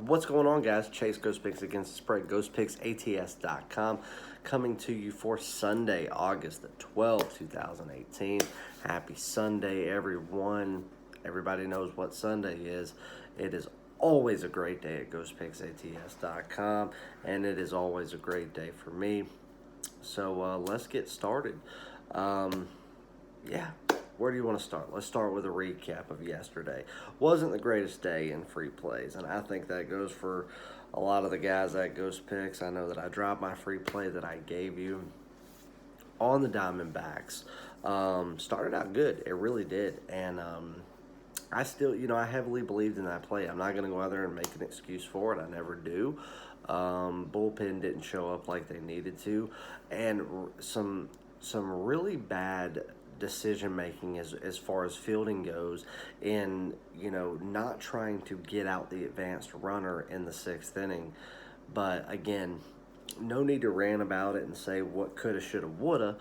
What's going on, guys? Chase Ghost Picks against the spread. GhostPicksATS.com coming to you for Sunday, August the 12th, 2018. Happy Sunday, everyone. Everybody knows what Sunday is. It is always a great day at GhostPicksATS.com, and it is always a great day for me. So let's get started. Yeah, where do you want to start? Let's start with a recap of yesterday. Wasn't the greatest day in free plays, and I think that goes for a lot of the guys at Ghost Picks. I know that I dropped my free play that I gave you on the Diamondbacks. Started out good. It really did. And I still, I heavily believed in that play. I'm not going to go out there and make an excuse for it. I never do. Bullpen didn't show up like they needed to. And some really bad decision making as far as fielding goes in not trying to get out the advanced runner in the sixth inning. But again, no need to rant about it and say what coulda, shoulda, woulda.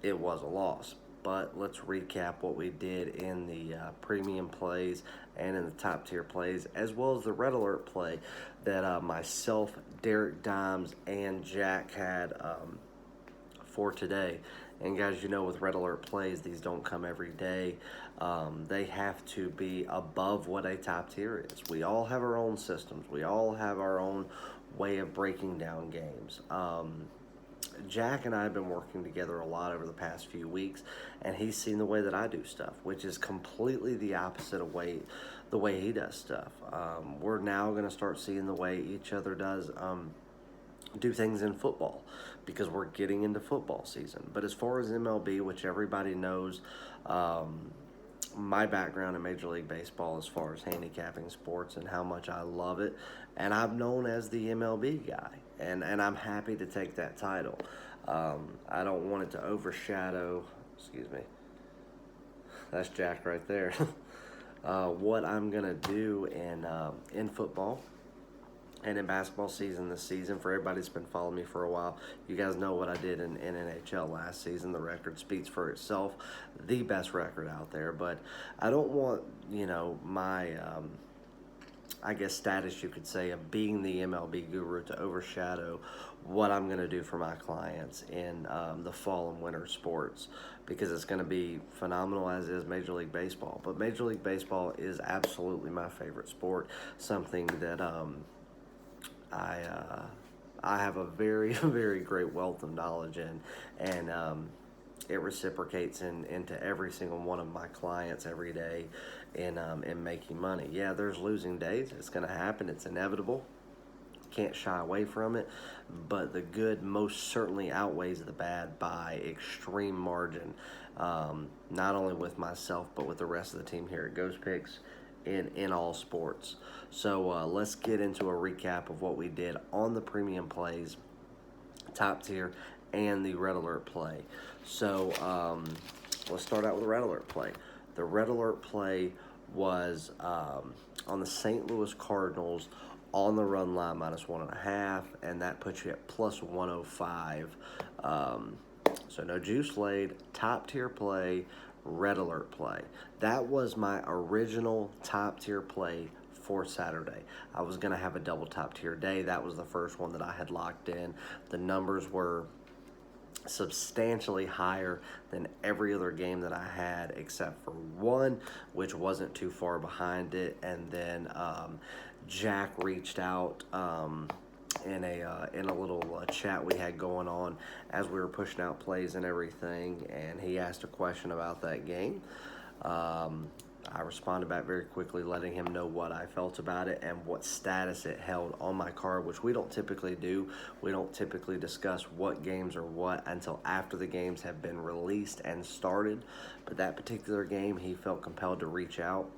It was a loss. But let's recap what we did in the premium plays and in the top tier plays, as well as the red alert play that myself, Derek Dimes, and Jack had for today. And guys, with red alert plays, these don't come every day. They have to be above what a top tier is. We all have our own systems. We all have our own way of breaking down games. Jack and I have been working together a lot over the past few weeks, and he's seen the way that I do stuff, which is completely the opposite of the way he does stuff. We're now going to start seeing the way each other does do things in football, because we're getting into football season. But as far as MLB, which everybody knows, my background in Major League Baseball as far as handicapping sports and how much I love it, and I'm known as the MLB guy, and I'm happy to take that title. I don't want it to overshadow, excuse me, that's Jack right there, what I'm going to do in football and in basketball season this season. For everybody that's been following me for a while, you guys know what I did in NHL last season. The record speaks for itself, the best record out there. But I don't want, my, I guess, status, you could say, of being the MLB guru to overshadow what I'm going to do for my clients in the fall and winter sports, because it's going to be phenomenal, as is Major League Baseball. But Major League Baseball is absolutely my favorite sport, something that I have a very, very great wealth of knowledge in, and it reciprocates into every single one of my clients every day in making money. Yeah, there's losing days. It's going to happen. It's inevitable. Can't shy away from it. But the good most certainly outweighs the bad by extreme margin, not only with myself, but with the rest of the team here at Ghost Picks in all sports. So let's get into a recap of what we did on the premium plays, top tier, and the red alert play. So let's start out with the red alert play. The red alert play was on the St. Louis Cardinals on the run line -1.5, and that puts you at plus 105. So no juice laid, top tier play, red alert play. That was my original top tier play for Saturday. I was going to have a double top tier day. That was the first one that I had locked in. The numbers were substantially higher than every other game that I had except for one, which wasn't too far behind it. And then Jack reached out in a little chat we had going on as we were pushing out plays and everything, and he asked a question about that game. I responded back very quickly, letting him know what I felt about it and what status it held on my card, which we don't typically do. We don't typically discuss what games are what until after the games have been released and started. But that particular game, he felt compelled to reach out,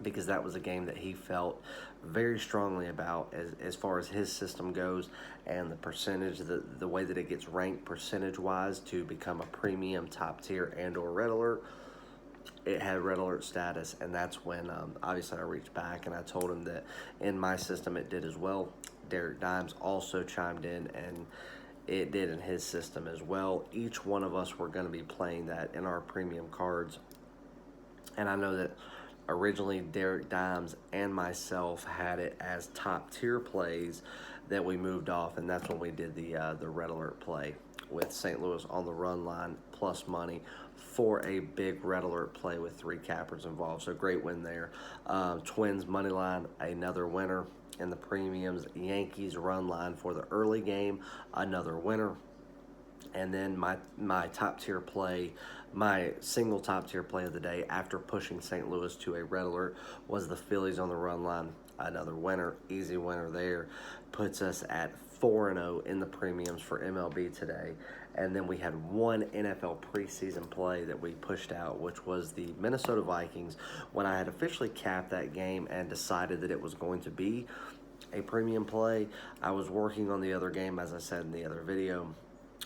because that was a game that he felt very strongly about as far as his system goes, and the percentage, the way that it gets ranked percentage-wise to become a premium top tier and or red alert. It had red alert status, and that's when obviously I reached back and I told him that in my system it did as well. Derek Dimes also chimed in, and it did in his system as well. Each one of us were going to be playing that in our premium cards, and I know that Originally, Derek Dimes and myself had it as top tier plays that we moved off, and that's when we did the red alert play with St. Louis on the run line plus money for a big red alert play with 3 cappers involved. So great win there. Twins money line, another winner in the premiums. Yankees run line for the early game, another winner. And then my top tier play, my single top tier play of the day after pushing St. Louis to a red alert was the Phillies on the run line. Another winner, easy winner there. Puts us at 4-0 in the premiums for MLB today. And then we had one NFL preseason play that we pushed out, which was the Minnesota Vikings. When I had officially capped that game and decided that it was going to be a premium play, I was working on the other game, as I said in the other video,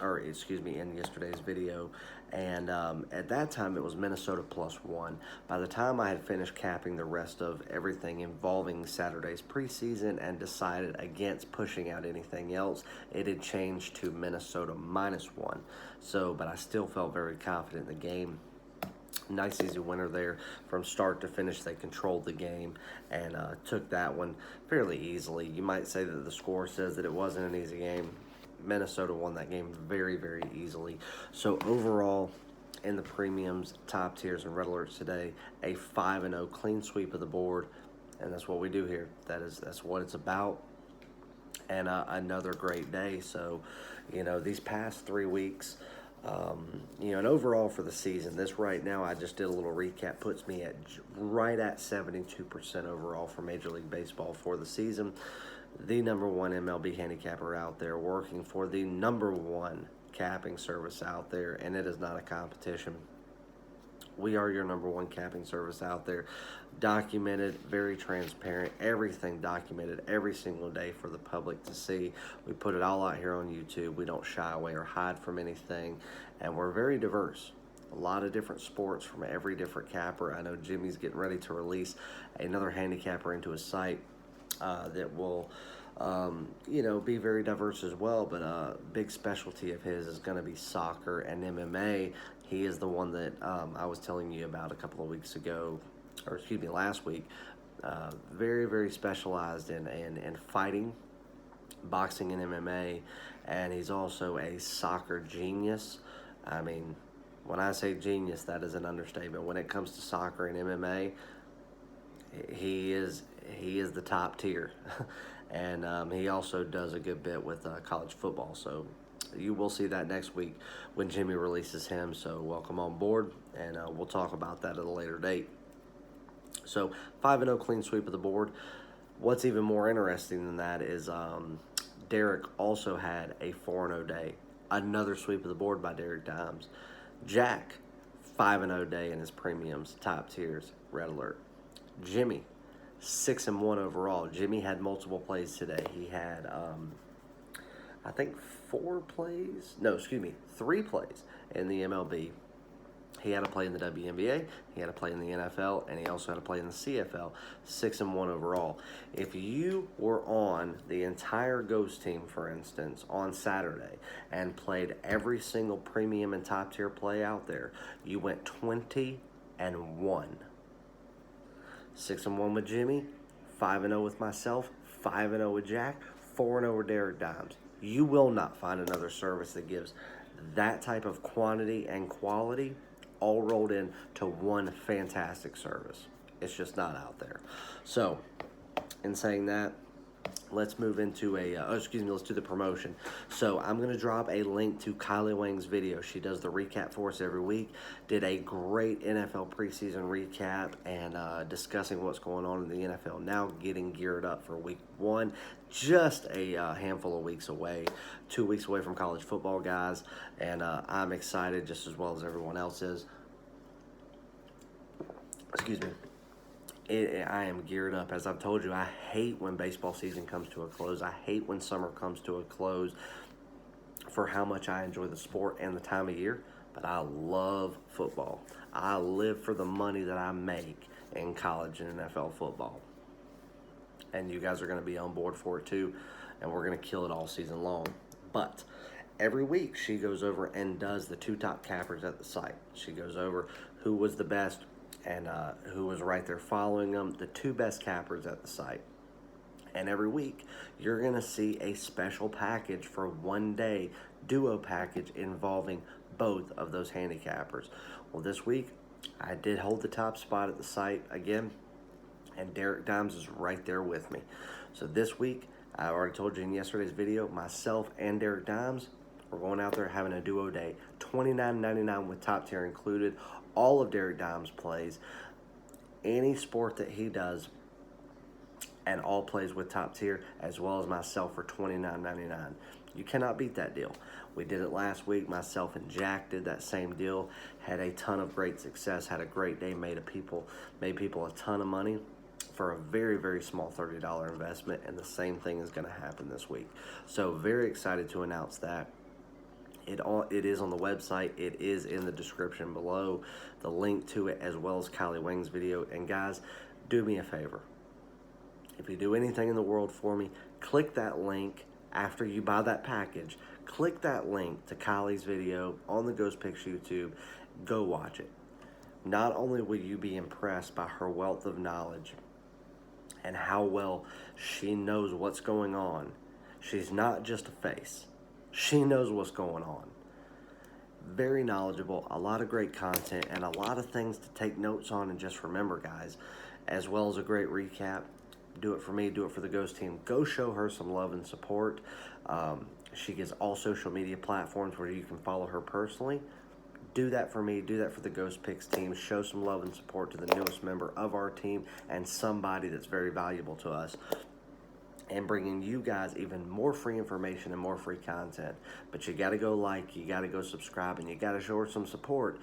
or excuse me, in yesterday's video, and at that time it was Minnesota +1. By the time I had finished capping the rest of everything involving Saturday's preseason and decided against pushing out anything else, it had changed to Minnesota -1. So, but I still felt very confident in the game. Nice easy winner there from start to finish. They controlled the game and took that one fairly easily. You might say that the score says that it wasn't an easy game. Minnesota won that game very, very easily. So overall, in the premiums, top tiers, and red alerts today, a 5-0 clean sweep of the board, and that's what we do here. That's what it's about. And another great day. So, these past 3 weeks, and overall for the season, this right now, I just did a little recap, puts me at right at 72% overall for Major League Baseball for the season. The number one MLB handicapper out there, working for the number one capping service out there, and it is not a competition. We are your number one capping service out there. Documented, very transparent, everything documented every single day for the public to see. We put it all out here on YouTube. We don't shy away or hide from anything, and we're very diverse. A lot of different sports from every different capper. I know Jimmy's getting ready to release another handicapper into his site that will, be very diverse as well. But a big specialty of his is going to be soccer and MMA. He is the one that I was telling you about a couple of weeks ago, or excuse me, last week. Very, very specialized in fighting, boxing, and MMA. And he's also a soccer genius. I mean, when I say genius, that is an understatement. When it comes to soccer and MMA, he is the top tier. And he also does a good bit with college football. So you will see that next week when Jimmy releases him. So welcome on board, and we'll talk about that at a later date. So 5-0 clean sweep of the board. What's even more interesting than that is Derek also had a 4-0 day. Another sweep of the board by Derek Dimes. Jack, 5-0 day in his premiums, top tiers, red alert. Jimmy, 6-1 overall. Jimmy had multiple plays today. He had, I think, 3 plays in the MLB. He had a play in the WNBA, he had a play in the NFL, and he also had a play in the CFL. 6-1 overall. If you were on the entire Ghost team, for instance, on Saturday and played every single premium and top tier play out there, you went 20-1. 6-1 with Jimmy, 5-0 with myself, 5-0 with Jack, 4-0 with Derek Dimes. You will not find another service that gives that type of quantity and quality all rolled in to one fantastic service. It's just not out there. So, in saying that, let's move into let's do the promotion. So I'm going to drop a link to Kylie Wang's video. She does the recap for us every week. Did a great NFL preseason recap and discussing what's going on in the NFL now, getting geared up for week 1. Just a handful of weeks away, 2 weeks away from college football, guys. And I'm excited just as well as everyone else is. Excuse me. I am geared up. As I've told you, I hate when baseball season comes to a close. I hate when summer comes to a close for how much I enjoy the sport and the time of year, but I love football. I live for the money that I make in college and NFL football. And you guys are going to be on board for it too, and we're going to kill it all season long. But every week she goes over and does the 2 top cappers at the site. She goes over who was the best and who was right there following them, the two best cappers at the site. And every week, you're going to see a special package for one day, duo package involving both of those handicappers. Well, this week, I did hold the top spot at the site again, and Derek Dimes is right there with me. So this week, I already told you in yesterday's video, myself and Derek Dimes, we're going out there having a duo day, $29.99 with top tier included. All of Derek Dimes plays, any sport that he does, and all plays with top tier, as well as myself for $29.99. You cannot beat that deal. We did it last week. Myself and Jack did that same deal. Had a ton of great success. Had a great day. Made people a ton of money for a very, very small $30 investment. And the same thing is going to happen this week. So very excited to announce that. It is on the website. It is in the description below. The link to it, as well as Kylie Wang's video. And guys, do me a favor. If you do anything in the world for me, click that link after you buy that package. Click that link to Kylie's video on the Ghost Picks YouTube. Go watch it. Not only will you be impressed by her wealth of knowledge and how well she knows what's going on. She's not just a face. She knows what's going on. Very knowledgeable, a lot of great content, and a lot of things to take notes on and just remember, guys, as well as a great recap. Do it for me, do it for the Ghost team. Go show her some love and support. She gives all social media platforms where you can follow her personally. Do that for me, do that for the Ghost Picks team. Show some love and support to the newest member of our team and somebody that's very valuable to us. And bringing you guys even more free information and more free content. But you got to go like, you got to go subscribe, and you got to show her some support.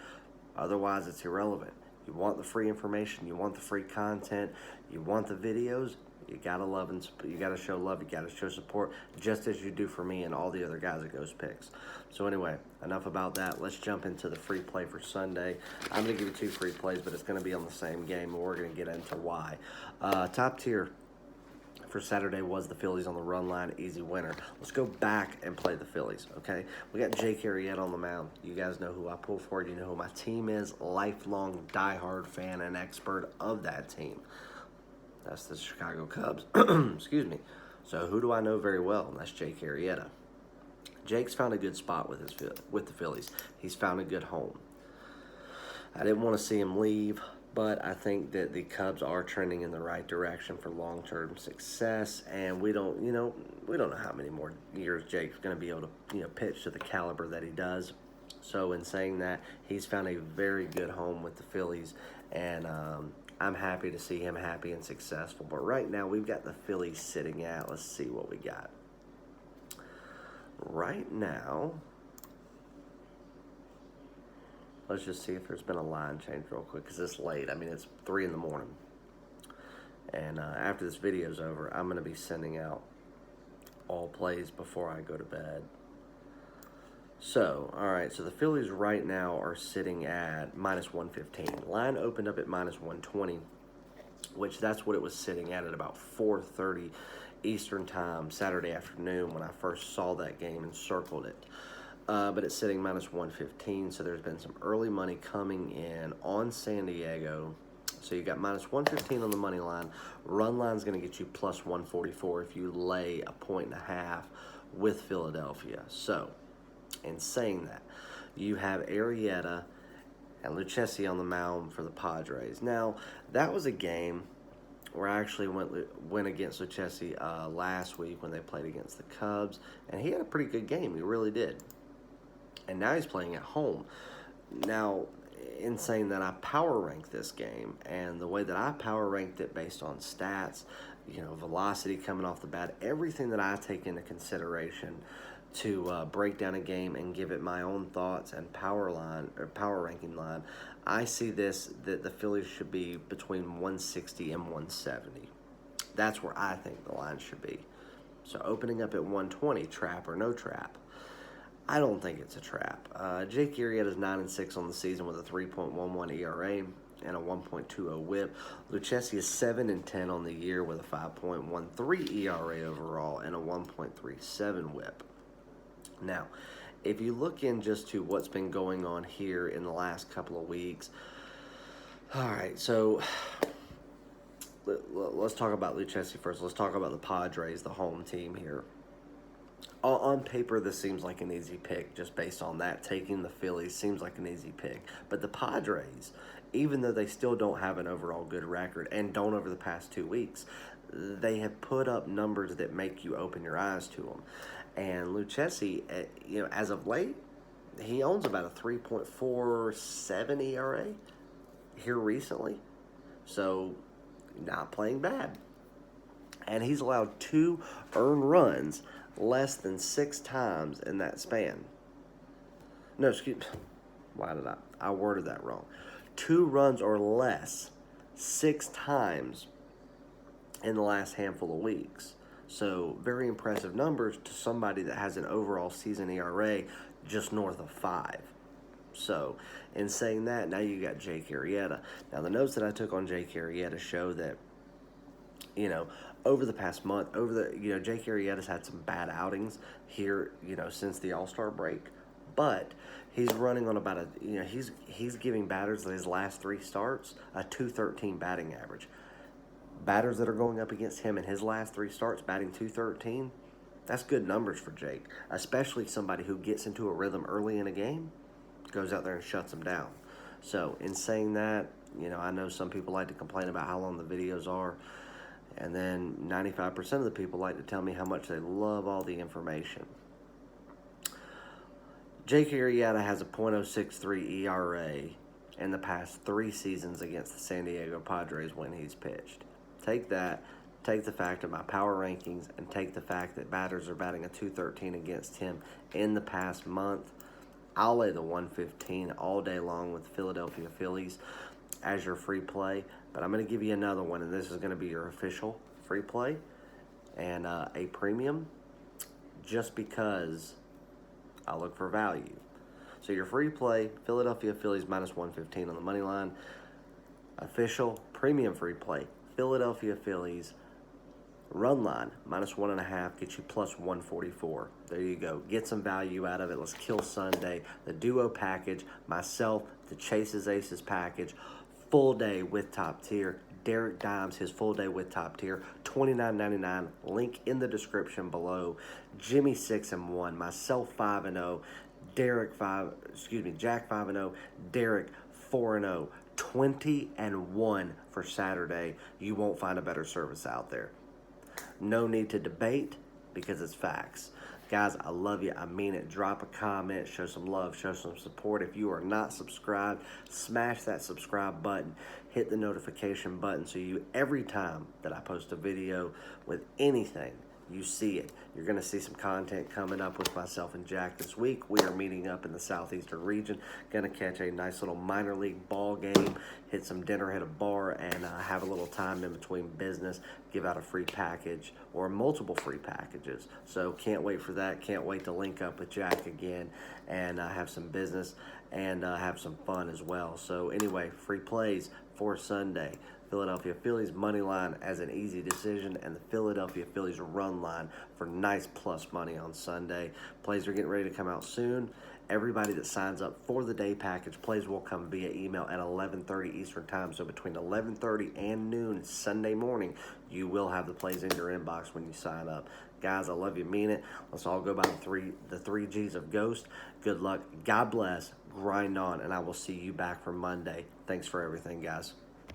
Otherwise, it's irrelevant. You want the free information, you want the free content, you want the videos, you gotta love and you gotta show love, you gotta show support, just as you do for me and all the other guys at Ghost Picks. So anyway, enough about that. Let's jump into the free play for Sunday. I'm gonna give you two free plays, but it's gonna be on the same game, and we're gonna get into why. Top tier for Saturday was the Phillies on the run line, easy winner. Let's go back and play the Phillies, okay? We got Jake Arrieta on the mound. You guys know who I pull for. You know who my team is. Lifelong diehard fan and expert of that team. That's the Chicago Cubs. Excuse me. So who do I know very well? And that's Jake Arrieta. Jake's found a good spot with the Phillies. He's found a good home. I didn't want to see him leave, but I think that the Cubs are trending in the right direction for long-term success, and we don't know how many more years Jake's going to be able to, pitch to the caliber that he does. So in saying that, he's found a very good home with the Phillies, and I'm happy to see him happy and successful. But right now, we've got the Phillies sitting at, let's see what we got. Right now, let's just see if there's been a line change real quick, because it's late. I mean, it's 3 in the morning. And after this video's over, I'm going to be sending out all plays before I go to bed. So, all right, so the Phillies right now are sitting at minus 115. Line opened up at minus 120, which that's what it was sitting at about 4:30 Eastern time Saturday afternoon when I first saw that game and circled it. But it's sitting minus 115, so there's been some early money coming in on San Diego. So you got minus 115 on the money line. Run line's going to get you plus 144 if you lay 1.5 with Philadelphia. So, in saying that, you have Arrieta and Lucchesi on the mound for the Padres. Now, that was a game where I actually went against Lucchesi last week when they played against the Cubs, and he had a pretty good game. He really did. And now he's playing at home. Now, in saying that, I power ranked this game, and the way that I power ranked it based on stats, velocity coming off the bat, everything that I take into consideration to break down a game and give it my own thoughts and power ranking line, I see that the Phillies should be between 160 and 170. That's where I think the line should be. So opening up at 120, trap or no trap. I don't think it's a trap. Jake Arrieta is 9-6 on the season with a 3.11 ERA and a 1.20 WHIP. Lucchesi is 7-10 on the year with a 5.13 ERA overall and a 1.37 WHIP. Now, if you look in just to what's been going on here in the last couple of weeks, All right, so let's talk about Lucchesi first. Let's talk about the Padres, the home team here. On paper, this seems like an easy pick just based on that. Taking the Phillies seems like an easy pick. But the Padres, even though they still don't have an overall good record and don't over the past 2 weeks, they have put up numbers that make you open your eyes to them. And Lucchesi, as of late, he owns about a 3.47 ERA here recently. So, not playing bad. And he's allowed 2 earned runs less than 6 times in that span. No, excuse me. Why did I worded that wrong. 2 runs or less 6 times in the last handful of weeks. So, very impressive numbers to somebody that has an overall season ERA just north of 5. So, in saying that, now you got Jake Arrieta. Now, the notes that I took on Jake Arrieta show that, over the past month, Jake Arrieta's had some bad outings here, since the All-Star break. But he's running on about he's giving batters in his last 3 starts a 213 batting average. Batters that are going up against him in his last 3 starts batting 213, that's good numbers for Jake, especially somebody who gets into a rhythm early in a game, goes out there and shuts them down. So, in saying that, I know some people like to complain about how long the videos are, and then 95% of the people like to tell me how much they love all the information. Jake Arrieta has a .063 ERA in the past 3 seasons against the San Diego Padres when he's pitched. Take that, take the fact of my power rankings, and take the fact that batters are batting a 213 against him in the past month. I'll lay the 115 all day long with the Philadelphia Phillies as your free play. But I'm going to give you another one, and this is going to be your official free play and a premium just because I look for value. So your free play, Philadelphia Phillies minus 115 on the money line. Official premium free play, Philadelphia Phillies run line minus 1.5 gets you plus 144. There you go. Get some value out of it. Let's kill Sunday. The duo package, myself, the Chase's Aces package, full day with top tier. Derek Dimes, his full day with top tier, $29.99. Link in the description below. Jimmy 6-1, myself 5-0, Jack 5-0, Derek 4-0. 20-1 for Saturday. You won't find a better service out there. No need to debate because it's facts. Guys, I love you. I mean it. Drop a comment. Show some love. Show some support. If you are not subscribed, smash that subscribe button. Hit the notification button so every time that I post a video with anything, you see it. You're going to see some content coming up with myself and Jack this week. We are meeting up in the southeastern region. Going to catch a nice little minor league ball game, hit some dinner at a bar, and have a little time in between business, give out a free package or multiple free packages. So can't wait for that. Can't wait to link up with Jack again and have some business and have some fun as well. So anyway, free plays for Sunday. Philadelphia Phillies money line as an easy decision, and the Philadelphia Phillies run line for nice plus money on Sunday. Plays are getting ready to come out soon. Everybody that signs up for the day package, plays will come via email at 11:30 Eastern Time. So between 11:30 and noon Sunday morning, you will have the plays in your inbox when you sign up. Guys, I love you, mean it. Let's all go by the three G's of Ghost. Good luck. God bless. Grind on, and I will see you back for Monday. Thanks for everything, guys.